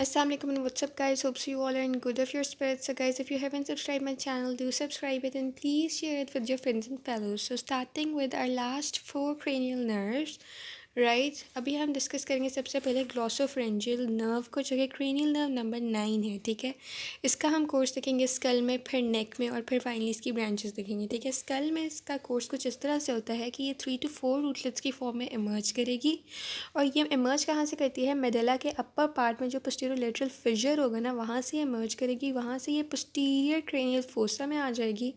Assalamualaikum and what's up guys, hopes you all are in good of your spirits. So guys, if you haven't subscribed my channel, do subscribe it and please share it with your friends and fellows. So starting with our last four cranial nerves, right अभी हम discuss करेंगे सबसे पहले ग्लॉसोफ्रेंजियल nerve को, जो कि cranial nerve number 9 है। ठीक है, इसका हम कोर्स देखेंगे स्कल में, फिर नेक में और फिर फाइनली इसकी ब्रांचेस देखेंगे। ठीक है, स्कल में इसका कोर्स कुछ इस तरह से होता है कि ये 3 to 4 रूटलेट्स की फॉर्म में इमर्ज करेगी। और ये इमर्ज कहाँ से करती है? मेडुला के अपर पार्ट में जो पोस्टीरियर लेटरल फिशर होगा ना, वहाँ से ये इमर्ज करेगी। वहाँ से ये पोस्टीरियर क्रेनियल फोसा में आ जाएगी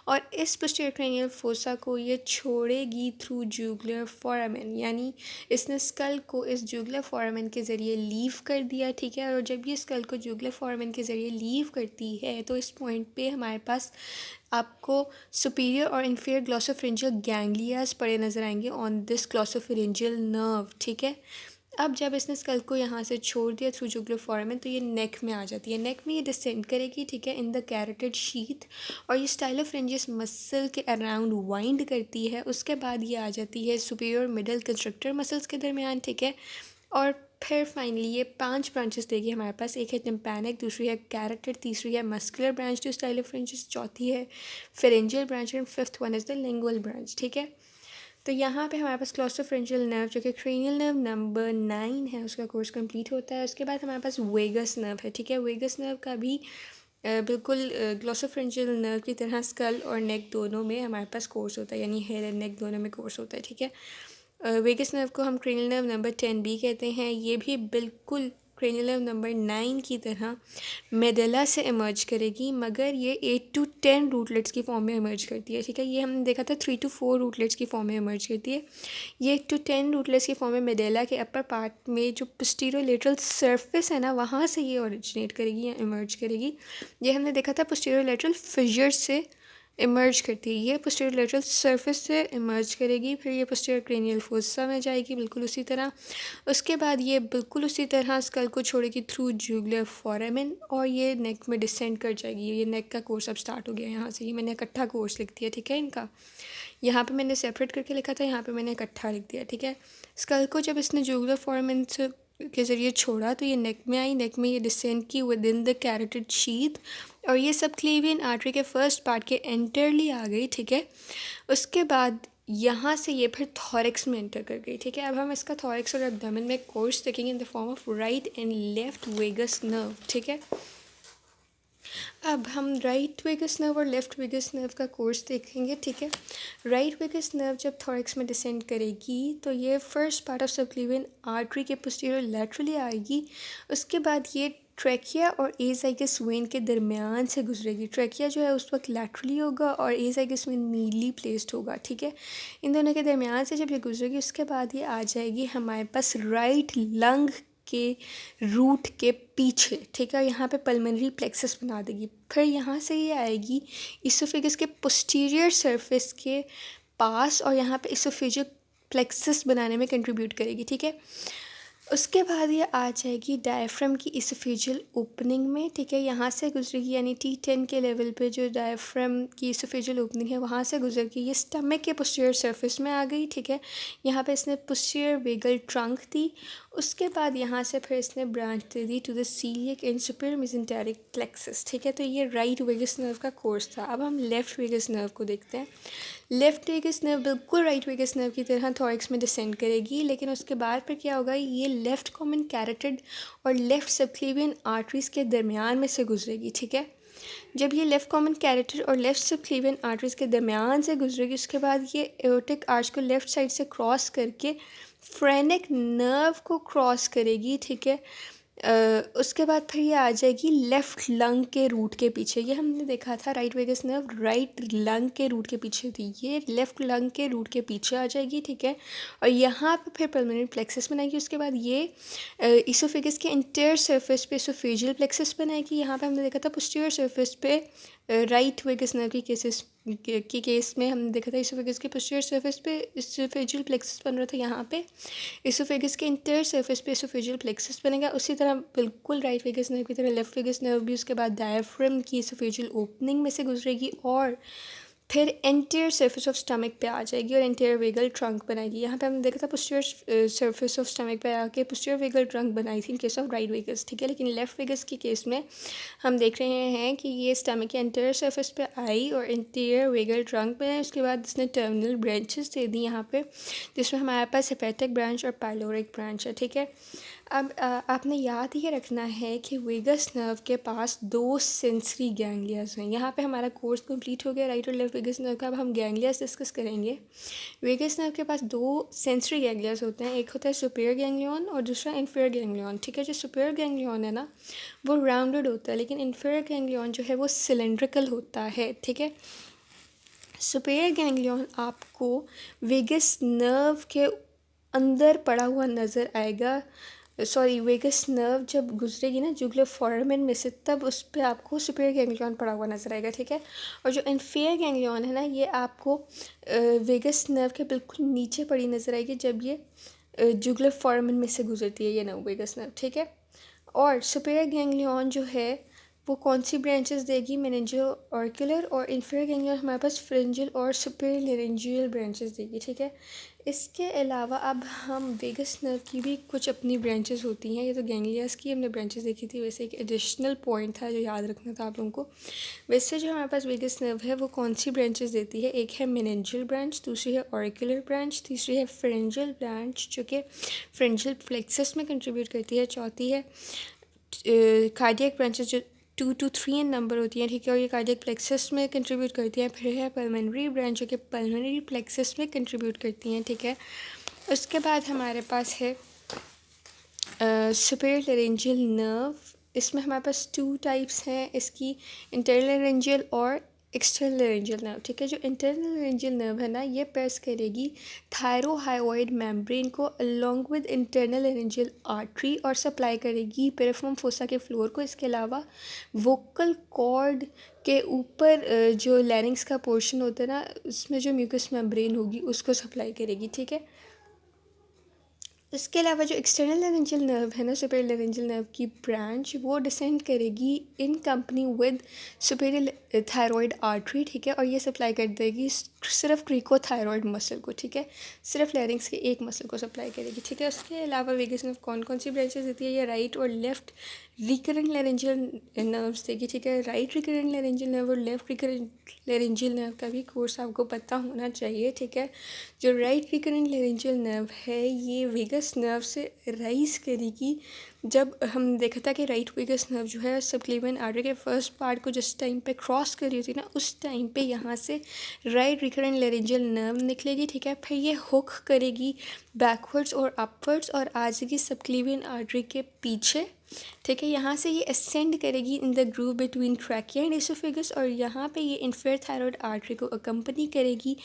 और इस पोस्टीरियर क्रेनियल फोसा को ये छोड़ेगी थ्रू जुगुलर फोरामेन, यानी इसने स्कल को इस जुगुलर फोरामेन के ज़रिए लीव कर दिया। ठीक है, और जब ये स्कल को जुगुलर फोरामेन के ज़रिए लीव करती है तो इस पॉइंट पे हमारे पास आपको सुपीरियर और इन्फीरियर ग्लॉसोफ्रेंजियल गैंग्लियाज पड़े नज़र आएंगे ऑन दिस ग्लॉसोफ्रेंजियल नर्व। ठीक है, अब जब इसने स्कल को यहाँ से छोड़ दिया थ्रू जुगुलर फोरामेन तो ये नेक में आ जाती है। नेक में ये डिसेंड करेगी, ठीक है, इन द कैरोटिड शीथ, और ये स्टाइलोफ्रेंजियस मसल के अराउंड वाइंड करती है। उसके बाद ये आ जाती है सुपीरियर और मिडल कंस्ट्रक्टर मसल्स के दरमियान। ठीक है, और फिर फाइनली ये 5 ब्रांचेस देगी हमारे पास। एक है टिम्पैनिक, दूसरी है कैरोटिड, तीसरी है मस्कुलर ब्रांच टू स्टाइलोफ्रेंजियस, चौथी है pharyngeal branch and fifth one is the lingual branch. ठीक है, तो यहाँ पे हमारे पास ग्लॉसोफ्रेंजियल नर्व जो कि क्रेनियल नर्व नंबर 9 है, उसका कोर्स कंप्लीट होता है। उसके बाद हमारे पास वेगस नर्व है। ठीक है, वेगस नर्व का भी बिल्कुल ग्लॉसोफ्रेंजियल नर्व की तरह स्कल और नेक दोनों में हमारे पास कोर्स होता है, यानी हेड एंड नेक दोनों में कोर्स होता है। ठीक है, वेगस नर्व को हम क्रेनियल नर्व नंबर 10B कहते हैं। ये भी बिल्कुल क्रेनियल नर्व नंबर 9 की तरह मेडुला से इमर्ज करेगी, मगर ये 8 to 10 रूटलेट्स की फॉर्म में इमर्ज करती है। ठीक है, ये हमने देखा था 3 to 4 रूटलेट्स की फॉर्म में इमर्ज करती है। ये 8 to 10 रूटलेट्स की फॉर्म में मेडुला के अपर पार्ट में जो पोस्टीरियर लेटरल सरफेस है ना, वहाँ से ये ओरिजिनेट करेगी या इमर्ज करेगी। ये हमने देखा था पोस्टीरियर लेटरल फिशर से इमर्ज करती है। ये पोस्टीरियर लेटरल सरफेस से इमर्ज करेगी, फिर ये पोस्टीरियर क्रेनियल फोसा में जाएगी बिल्कुल उसी तरह। उसके बाद ये बिल्कुल उसी तरह स्कल को छोड़ेगी थ्रू जुगुलर फोरामेन और ये नेक में डिसेंड कर जाएगी। ये नेक का कोर्स अब स्टार्ट हो गया यहाँ से। ये मैंने इकट्ठा कोर्स लिख दिया। ठीक है, इनका यहाँ पे मैंने सेपरेट करके लिखा था, यहाँ पे मैंने इकट्ठा लिख दिया। ठीक है, स्कल को जब इसने जुगुलर फोरामेन से के ज़रिए छोड़ा तो ये नेक में आई। नेक में ये डिसेंड की with in the carotid sheath और ये सब क्लीवियन आर्टरी के फर्स्ट पार्ट के एंटरली आ गई। ठीक है, उसके बाद यहाँ से ये फिर थॉरिक्स में एंटर कर गई। ठीक है, अब हम इसका थॉरिक्स और एब्डोमेन में कोर्स देखेंगे in the form of right and left vagus nerve. ठीक है, अब हम राइट वेगस नर्व और लेफ्ट वेगस नर्व का कोर्स देखेंगे। ठीक है, राइट वेगस नर्व जब थॉरिक्स में डिसेंड करेगी तो ये first part of subclavian artery के पोस्टीरियर लैटरली आएगी। उसके बाद ये ट्रैकिया और एजाइगस वेन के दरमियान से गुजरेगी। ट्रैकिया जो है उस वक्त लैटरली होगा और एजाइगस वेन मीडली प्लेस्ड होगा। ठीक है, इन दोनों के दरमियान से जब ये गुजरेगी उसके बाद ये आ जाएगी हमारे पास राइट लंग के रूट के पीछे। ठीक है, यहाँ पे पल्मोनरी प्लेक्सस बना देगी। फिर यहाँ से ये आएगी इसोफेगस के पोस्टीरियर सरफेस के पास और यहाँ पे इसोफेजियल प्लेक्सस बनाने में कंट्रीब्यूट करेगी। ठीक है, उसके बाद ये आ जाएगी डायफ्राम की इसोफेजियल ओपनिंग में। ठीक है, यहाँ से गुजरेगी, यानी T10 के लेवल पे जो डायफ्राम की इसोफेजियल ओपनिंग है वहाँ से गुजर के ये स्टमक के पोस्टीरियर सरफेस में आ गई। ठीक है, यहाँ पे इसने पोस्टीरियर वेगल ट्रंक दी। उसके बाद यहाँ से फिर इसने ब्रांच दे दी to the coeliac and superior mesenteric plexus. ठीक है, तो ये राइट वेगस नर्व का कोर्स था। अब हम लेफ्ट वेगस नर्व को देखते हैं। लेफ्ट वेगस नर्व बिल्कुल राइट वेगस नर्व की तरह थॉरिक्स में डिसेंड करेगी, लेकिन उसके बाद फिर क्या होगा, ये लेफ़्ट कॉमन कैरोटिड और लेफ़्ट सबक्लीवियन आर्टरीज़ के दरमियान में से गुजरेगी। ठीक है, जब ये लेफ़्ट कॉमन कैरोटिड और लेफ़्ट सबक्लीवियन आर्टरीज़ के दरमियान से गुजरेगी उसके बाद ये एओर्टिक आर्च को लेफ़्ट साइड से क्रॉस करके फ्रेनिक नर्व को क्रॉस करेगी। ठीक है, उसके बाद फिर ये आ जाएगी लेफ़्ट लंग के रूट के पीछे। ये हमने देखा था right vagus nerve right lung के रूट के पीछे थी, ये लेफ़्ट लंग के रूट के पीछे आ जाएगी। ठीक है, और यहाँ पे फिर पल्मोनरी प्लेक्सस बनाएगी। उसके बाद ये इसोफेगस के इंटीरियर सरफेस पे इसोफेजियल प्लेक्सस बनाएगी। यहाँ पे हमने देखा था पोस्टीरियर सरफेस पे राइट वेगस नर्व की केस में हमने देखा था इसोफेगस के पोस्टीरियर सरफेस पे इसोफेजियल प्लेक्सस बन रहा था। यहाँ पे इसोफेगस के इंटीरियर सरफेस पे इसोफेजियल प्लेक्सस बनेगा। उसी तरह बिल्कुल राइट वेगस नर्व की तरह लेफ्ट वेगस नर्व भी उसके बाद डायफ्राम की इसोफेजियल ओपनिंग में से गुजरेगी और फिर एंटीरियर सर्फेस ऑफ स्टमक पे आ जाएगी और एंटीरियर वेगल ट्रंक बनाएगी। यहाँ पे हमने देखा था पोस्टीरियर सर्फेस ऑफ स्टमक पे आके पोस्टीरियर वेगल ट्रंक बनाई थी in case of right vagus, ठीक है। लेकिन लेफ्ट वेगस के केस में हम देख रहे हैं कि ये स्टमक के एंटीरियर सर्फेस पे आई और इंटीरियर वेगल ट्रंक बनाई। उसके बाद इसने टर्मिनल ब्रांचेस दे दी यहाँ पे, जिसमें हमारे पास हेपेटिक ब्रांच और पाइलोरिक ब्रांच है, ठीक है। अब आपने याद ये रखना है कि वेगस नर्व के पास 2 सेंसरी गैंग्लियाज हैं। यहाँ पे हमारा कोर्स कंप्लीट हो गया राइट और लेफ्ट वेगस नर्व का। अब हम गैंग्लियाज डिस्कस करेंगे। वेगस नर्व के पास 2 सेंसरी गैंग्लियाज होते हैं, एक होता है सुपीरियर गैंग्लियन और दूसरा इन्फीरियर गैंग्लियन, ठीक है। जो सुपीरियर गैंग्लियन है ना वो राउंडेड होता है, लेकिन इन्फीरियर गैंग्लियन जो है वो सिलेंड्रिकल होता है, ठीक है। सुपीरियर गैंग्लियन आपको वेगस नर्व के अंदर पड़ा हुआ नज़र आएगा। सॉरी, वेगस नर्व जब गुजरेगी ना जुगुलर फोरामेन में से, तब उस पर आपको सुपीरियर गैंग्लियन पड़ा हुआ नजर आएगा, ठीक है। और जो इन्फीरियर गैंग्लियन है ना ये आपको वेगस नर्व के बिल्कुल नीचे पड़ी नजर आएगी जब ये जुगुलर फोरामेन में से गुजरती है ये नर्व, वेगस नर्व, ठीक है। और सुपीरियर गैंग्लियन जो है वो कौन सी ब्रांचेस देगी, मेनिंजियल ऑर्कुलर, और इन्फीरियर गैंग्लियन हमारे पास फ्रिंजियल और सुपीरियर लेरेंजियल ब्रांचेस देगी, ठीक है। इसके अलावा अब हम वेगस नर्व की भी कुछ अपनी ब्रांचेस होती हैं। ये तो गैंग्लियास की हमने ब्रांचेस देखी थी, वैसे एक एडिशनल पॉइंट था जो याद रखना था आप लोगों को। वैसे जो हमारे पास वेगस नर्व है वो कौन सी ब्रांचेस देती है, एक है मेनिंजियल ब्रांच, दूसरी है ऑर्कुलर ब्रांच, तीसरी है फ्रिंजियल ब्रांच जो कि फ्रिंजियल प्लेक्सस में कंट्रीब्यूट करती है, चौथी है कार्डियक ब्रांचेस जो 2 to 3 इन नंबर होती हैं, ठीक है, और ये कार्डियक प्लेक्सस में कंट्रीब्यूट करती हैं। फिर है पल्मोनरी ब्रांच जो कि पल्मोनरी प्लेक्सस में कंट्रीब्यूट करती हैं, ठीक है। उसके बाद हमारे पास है सुपीरियर लेरेंजियल नर्व। इसमें हमारे पास 2 टाइप्स हैं इसकी, इंटरनल लेरेंजियल और एक्सटर्नल लेरेंजियल नर्व, ठीक है। जो इंटरनल लेरेंजियल नर्व है ना ये प्रेस करेगी थायरोहाइड मेम्ब्रेन को along with internal laryngeal artery और सप्लाई करेगी पेरिफेरम फोसा के फ्लोर को। इसके अलावा वोकल कॉर्ड के ऊपर जो लैरिंग्स का पोर्शन होता है ना उसमें जो म्यूकस मेम्ब्रेन होगी उसको सप्लाई करेगी, ठीक है। इसके अलावा जो एक्सटर्नल लेरेंजियल नर्व है ना सुपीरियर लेरेंजियल नर्व की ब्रांच वो डिसेंड करेगी in company with superior thyroid artery, ठीक है, और ये सप्लाई कर देगी सिर्फ क्रीकोथायरॉयड मसल को, ठीक है, सिर्फ लैरिंग्स के एक मसल को सप्लाई करेगी, ठीक है। उसके अलावा वेगस नर्व कौन कौन सी ब्रांचेस देती है, ये राइट और लेफ्ट रिकरेंट लेरेंजियल नर्व्स देगी, ठीक है। राइट रिकरेंट लेरेंजियल नर्व और लेफ्ट रिकरेंट लेरेंजियल नर्व का भी कोर्स आपको पता होना चाहिए, ठीक है। जो राइट रिकरेंट लेरेंजियल नर्व है ये वेगस नर्व से राइज करेगी। जब हम देखा था कि राइट वेगस नर्व जो है सबक्लेवियन आर्टरी के फर्स्ट पार्ट को जिस टाइम पे क्रॉस कर रही थी ना उस टाइम पे यहाँ से राइट रिकरेंट लेरेंजियल नर्व निकलेगी, ठीक है। फिर ये हुक करेगी बैकवर्ड्स और अपवर्ड्स और आ जाएगी सबक्लेवियन आर्टरी के पीछे, ठीक है। यहाँ से ये असेंड करेगी in the groove between trachea and oesophagus और यहाँ पे ये इन्फीरियर थायराइड आर्टरी को अकम्पनी करेगी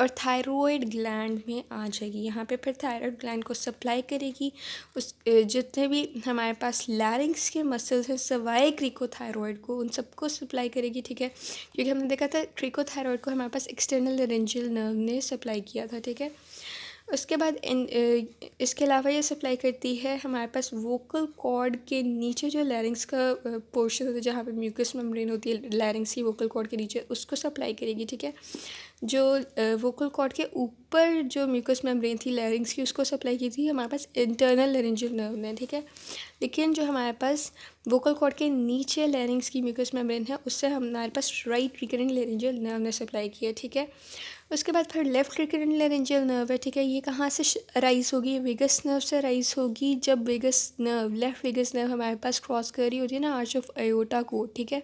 और थायरॉयड ग्लैंड में आ जाएगी। यहाँ पे फिर थायराइड ग्लैंड को सप्लाई करेगी उस जितने भी हमारे पास लैरिंग्स के मसल्स हैं सवाए क्रिकोथायरॉयड को उन सबको सप्लाई करेगी, ठीक है, क्योंकि हमने देखा था क्रिकोथायरॉयड को हमारे पास एक्सटर्नल लेरेंजियल नर्व ने सप्लाई किया था, ठीक है। उसके बाद इसके अलावा ये सप्लाई करती है हमारे पास वोकल कॉर्ड के नीचे जो लैरिंग्स का पोर्शन होता है जहाँ पे म्यूकस मेम्ब्रेन होती है लैरिंग्स की वोकल कॉर्ड के नीचे उसको सप्लाई करेगी, ठीक है। जो वोकल कॉर्ड के ऊपर जो म्यूकस मेम्ब्रेन थी लैरिंग्स की उसको सप्लाई की थी हमारे पास इंटरनल लेरेंजियल नर्व ने, ठीक है। लेकिन जो हमारे पास वोकल कॉर्ड के नीचे लैरिंग्स की म्यूकस मेम्ब्रेन है उससे हमारे पास राइट रिकरेंट लेरेंजियल नर्व ने सप्लाई किया, ठीक है। उसके बाद फिर लेफ्ट रिकरेंट लेरेंजियल नर्व है, ठीक है, ये कहाँ से राइज होगी, वेगस नर्व से राइज होगी। जब vagus nerve left vagus nerve हमारे पास क्रॉस कर रही होती है ना आर्च ऑफ आयोटा को, ठीक है,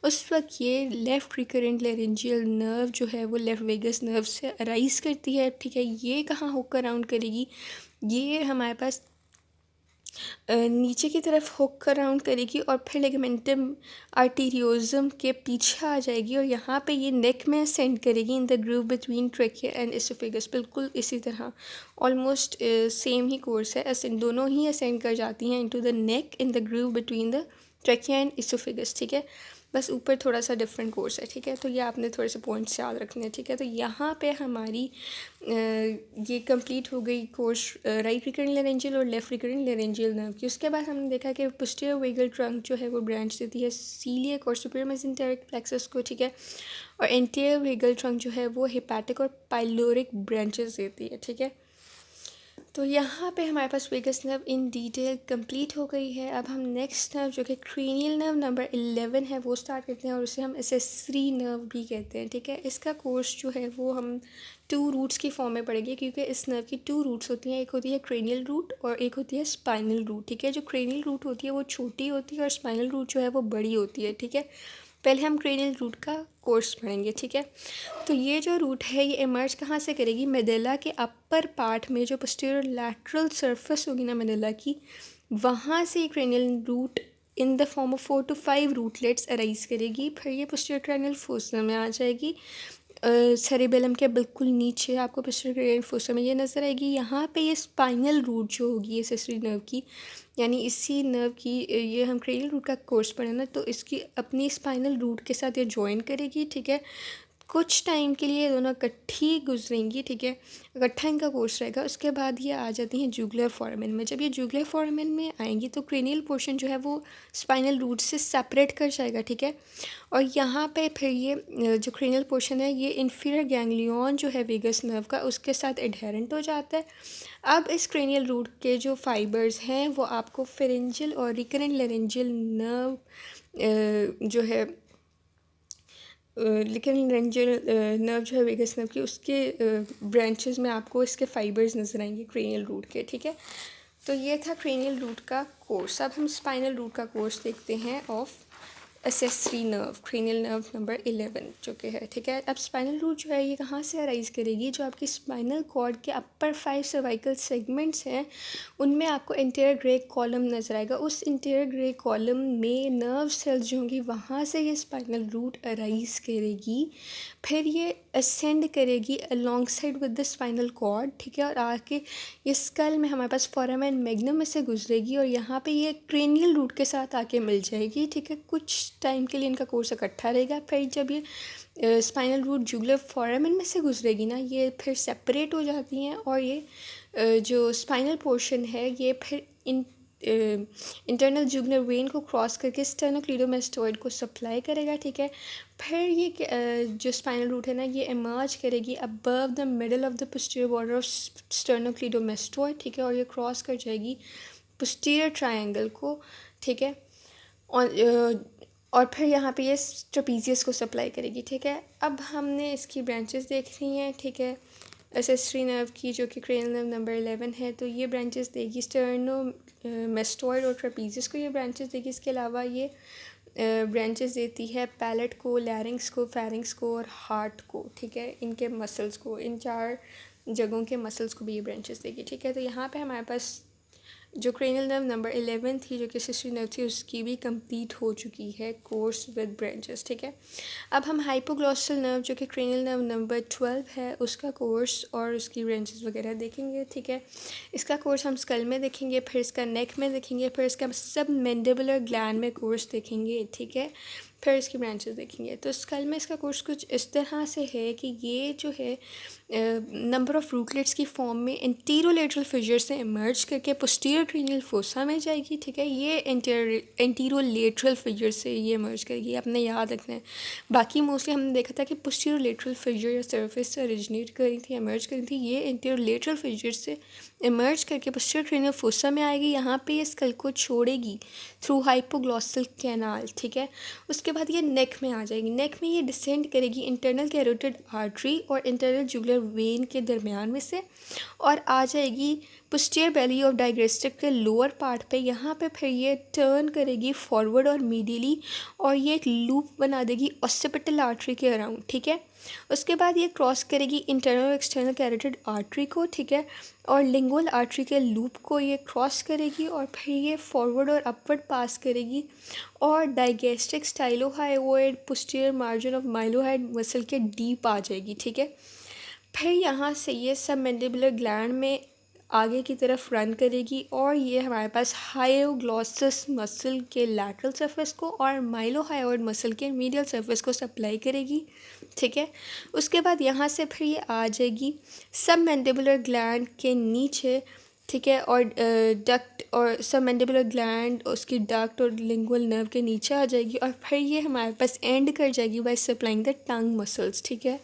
उस वक्त ये लेफ्ट रिकरेंट लेरेंजियल नर्व जो है वो लेफ्ट वेगस नर्व से राइज करती है, ठीक है। ये कहाँ हुक अराउंड करेगी, ये हमारे पास नीचे की तरफ हुक अराउंड करेगी और फिर लिगामेंटम आर्टीरियोजम के पीछे आ जाएगी और यहाँ पे ये नेक में सेंड करेगी in the groove between trachea and oesophagus. बिल्कुल इसी तरह ऑलमोस्ट सेम ही कोर्स है, ऐसे दोनों ही असेंड कर जाती हैं into the neck in the groove between the trachea and oesophagus, ठीक है। बस ऊपर थोड़ा सा डिफरेंट कोर्स है, ठीक है। तो ये आपने थोड़े से पॉइंट्स याद रखने हैं, ठीक है। तो यहाँ पे हमारी ये कंप्लीट हो गई कोर्स राइट रिकरेंट लेरेंजियल और लेफ्ट रिकरेंट लेरेंजियल नर्व की। उसके बाद हमने देखा कि पोस्टीरियर वेगल ट्रंक जो है वो ब्रांच देती है सीलियक और सुपीरियर मेसेंटेरिक प्लेक्सस को, ठीक है। और एंटीरियर वेगल ट्रंक जो है वो हेपेटिक और पाइलोरिक ब्रांचेस देती है, ठीक है। तो यहाँ पे हमारे पास vagus nerve in detail complete हो गई है। अब हम नेक्स्ट नर्व जो कि क्रेनियल नर्व नंबर 11 है वो स्टार्ट करते हैं, और उसे हम एसेसरी नर्व भी कहते हैं, ठीक है। इसका कोर्स जो है वो हम 2 रूट्स की फॉर्म में पढ़ेंगे, क्योंकि इस नर्व की 2 रूट्स होती हैं। एक होती है क्रेनियल रूट और एक होती है स्पाइनल रूट, ठीक है। जो क्रेनियल रूट होती है वो छोटी होती है और स्पाइनल रूट जो है वो बड़ी होती है, ठीक है। पहले हम क्रेनियल रूट का कोर्स पढ़ेंगे, ठीक है। तो ये जो रूट है ये इमर्ज कहाँ से करेगी, मेडुला के अपर पार्ट में जो पोस्टीरियर लैटरल सरफेस होगी ना मेडुला की, वहाँ से cranial root in the form of 4 to 5 rootlets arise करेगी। फिर ये पोस्टीरियर क्रेनियल फोसा में आ जाएगी। सेरिबेलम के बिल्कुल नीचे आपको पोस्टीरियर क्रेनियल फोसा में ये नज़र आएगी। यहाँ पे ये स्पाइनल रूट जो होगी एसेसरी नर्व की, यानी इसी नर्व की ये हम क्रेनियल रूट का कोर्स पढ़े ना, तो इसकी अपनी स्पाइनल रूट के साथ ये ज्वाइन करेगी, ठीक है। कुछ टाइम के लिए दोनों इकट्ठी गुजरेंगी, ठीक है। इकट्ठा इनका कोर्स रहेगा। उसके बाद ये आ जाती हैं जुगुलर फोरामेन में। जब ये जुगुलर फोरामेन में आएंगी तो क्रेनियल पोर्शन जो है वो स्पाइनल रूट से सेपरेट कर जाएगा, ठीक है। और यहाँ पे फिर ये जो क्रेनियल पोर्शन है ये इन्फीरियर गैंग्लियन जो है वेगस नर्व का उसके साथ एडहेरेंट हो जाता है। अब इस क्रेनियल रूट के जो फाइबर्स हैं वो आपको फेरेंजियल और रिकरेंट लेरेंजियल नर्व जो है लेकिन रेंजर नर्व जो है वेगस नर्व की उसके ब्रांचेस में आपको इसके फाइबर्स नज़र आएंगे क्रेनियल रूट के, ठीक है। तो ये था क्रेनियल रूट का कोर्स। अब हम स्पाइनल रूट का कोर्स देखते हैं of accessory nerve cranial nerve number 11 जो कि है, ठीक है। अब स्पाइनल रूट जो है ये कहाँ से अराइज करेगी, जो आपकी स्पाइनल कॉर्ड के अपर 5 सर्वाइकल सेगमेंट्स हैं उनमें आपको इंटीरियर ग्रे कॉलम नज़र आएगा। उस इंटीरियर ग्रे कॉलम में नर्व सेल्स जो होंगी वहाँ से ये स्पाइनल रूट अराइज करेगी। फिर ये असेंड करेगी alongside with the spinal cord, ठीक है। और आके ये स्कल में हमारे पास फोरामेन मैग्नम में से गुजरेगी और यहाँ पे ये क्रेनियल रूट के साथ आके मिल जाएगी, ठीक है। कुछ टाइम के लिए इनका कोर्स इकट्ठा रहेगा। फिर जब ये स्पाइनल रूट जुगुलर फोरामेन में से गुजरेगी ना, ये फिर सेपरेट हो जाती हैं और ये जो स्पाइनल पोर्शन है ये फिर इंटरनल जुगुलर वेन को क्रॉस करके स्टर्नोक्लीडोमास्टोइड को सप्लाई करेगा, ठीक है। फिर ये जो स्पाइनल रूट है ना ये इमर्ज करेगी above the middle of the posterior border of sternocleidomastoid, ठीक है। और ये क्रॉस कर जाएगी पोस्टीरियर ट्रायंगल को, ठीक है। और फिर यहाँ पे ये ट्रेपीजियस को सप्लाई करेगी, ठीक है। अब हमने इसकी ब्रांचेस देख रही हैं, ठीक है, एसेसरी नर्व की जो कि क्रेनियल नर्व नंबर 11 है। तो ये ब्रांचेस देगी स्टर्नोमेस्टोइड और ट्रेपीजियस को ये ब्रांचेस देगी। इसके अलावा ये ब्रांचेस देती है पैलेट को, लैरिंग्स को, फेरिंग्स को और हार्ट को, ठीक है। इनके मसल्स को, इन 4 जगहों के मसल्स को भी ये ब्रांचेस देगी, ठीक है। तो यहाँ पे हमारे पास जो क्रेनियल नर्व नंबर 11 थी जो कि एसेसरी नर्व थी उसकी भी कंप्लीट हो चुकी है कोर्स विद ब्रांचेस, ठीक है। अब हम हाइपोग्लॉसल नर्व जो कि क्रेनियल नर्व नंबर 12 है उसका कोर्स और उसकी ब्रांचेस वगैरह देखेंगे, ठीक है। इसका कोर्स हम स्कल में देखेंगे, फिर इसका नेक में देखेंगे, फिर इसका सब मैंडिबुलर ग्लैंड में कोर्स देखेंगे, ठीक है। फिर इसकी ब्रांचेस देखेंगे। तो स्कल में इसका कोर्स कुछ इस तरह से है कि ये जो है नंबर ऑफ रूटलेट्स की फॉर्म में एंटीरोलेटरल फिजर से इमर्ज करके पोस्टीरियर क्रेनियल फोसा में जाएगी, ठीक है। ये एंटीरोलेटरल फिजर से ये इमर्ज करेगी, आपने याद रखना है। बाकी मोस्टली हमने देखा था कि पोस्टीरियोलेटरल फिजर या सरफेस से ओरिजिनेट करी थी, इमर्ज करी थी। ये एंटीरोलेटरल फिजर से इमर्ज करके पोस्टीरियर क्रेनियल फोसा में आएगी। यहाँ पे ये स्कल को छोड़ेगी थ्रू हाइपोग्लॉसल कैनाल, ठीक है। उसके बाद ये नेक में आ जाएगी। नेक में ये डिसेंड करेगी इंटरनल कैरोटिड आर्टरी और इंटरनल जुगुलर वेन के दरमियान में से और आ जाएगी पोस्टीरियर बेली ऑफ डाइग्रेस्टिक के लोअर पार्ट पे। यहाँ पे फिर ये टर्न करेगी फॉरवर्ड और मीडियली और ये एक लूप बना देगी ऑसिपिटल आर्टरी के अराउंड, ठीक है। उसके बाद ये क्रॉस करेगी इंटरनल और एक्सटर्नल कैरोटिड आर्टरी को, ठीक है। और लिंगुअल आर्टरी के लूप को ये क्रॉस करेगी और फिर ये फॉरवर्ड और अपवर्ड पास करेगी और digastric stylohyoid posterior margin of mylohyoid muscle के डीप आ जाएगी, ठीक है। फिर यहाँ से ये सब मैंडिबुलर ग्लैंड में आगे की तरफ रन करेगी और ये हमारे पास हायोग्लॉसस मसल के लैटरल सरफेस को और माइलोहायोइड मसल के मीडियल सरफेस को सप्लाई करेगी, ठीक है। उसके बाद यहाँ से फिर ये आ जाएगी सबमैंडिबुलर ग्लैंड के नीचे, ठीक है, और डक्ट और सबमैंडिबुलर ग्लैंड उसकी डक्ट और लिंगुअल नर्व के नीचे आ जाएगी और फिर ये हमारे पास एंड कर जाएगी by supplying the tongue muscles, ठीक है।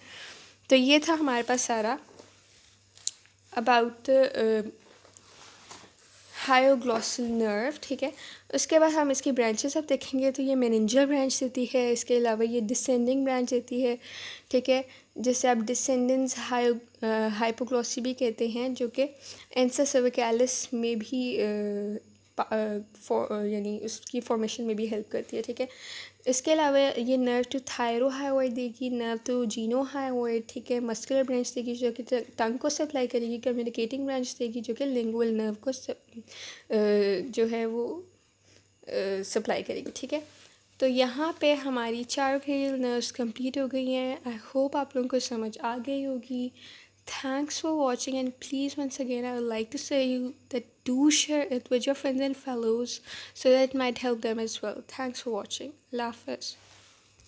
तो ये था हमारे पास सारा अबाउट हायोग्लॉसल नर्व, ठीक है। उसके बाद हम इसकी ब्रांचेस अब देखेंगे तो ये मेनिंजियल ब्रांच देती है, इसके अलावा ये डिसेंडिंग ब्रांच देती है, ठीक है, जिसे आप डिसेंडेंस हाइपोग्लॉसी भी कहते हैं, जो कि एंसा सर्विकैलिस में भी यानी उसकी फॉर्मेशन में भी हेल्प करती है, ठीक है। इसके अलावा ये नर्व टू थायरोहायोइड देगी, नर्व टू जीनोहायोइड, ठीक है, मस्कुलर ब्रांच देगी जो कि टंग को सप्लाई करेगी, कम्युनिकेटिंग ब्रांच देगी जो कि लिंगुअल नर्व को जो है वो सप्लाई करेगी, ठीक है। तो यहाँ पे हमारी 4 क्रेनियल नर्व्स कंप्लीट हो गई हैं। आई होप आप लोगों को समझ आ गई होगी। Thanks for watching, and please once again I would like to say you that do share it with your friends and fellows so that it might help them as well. Thanks for watching. Allah Hafiz.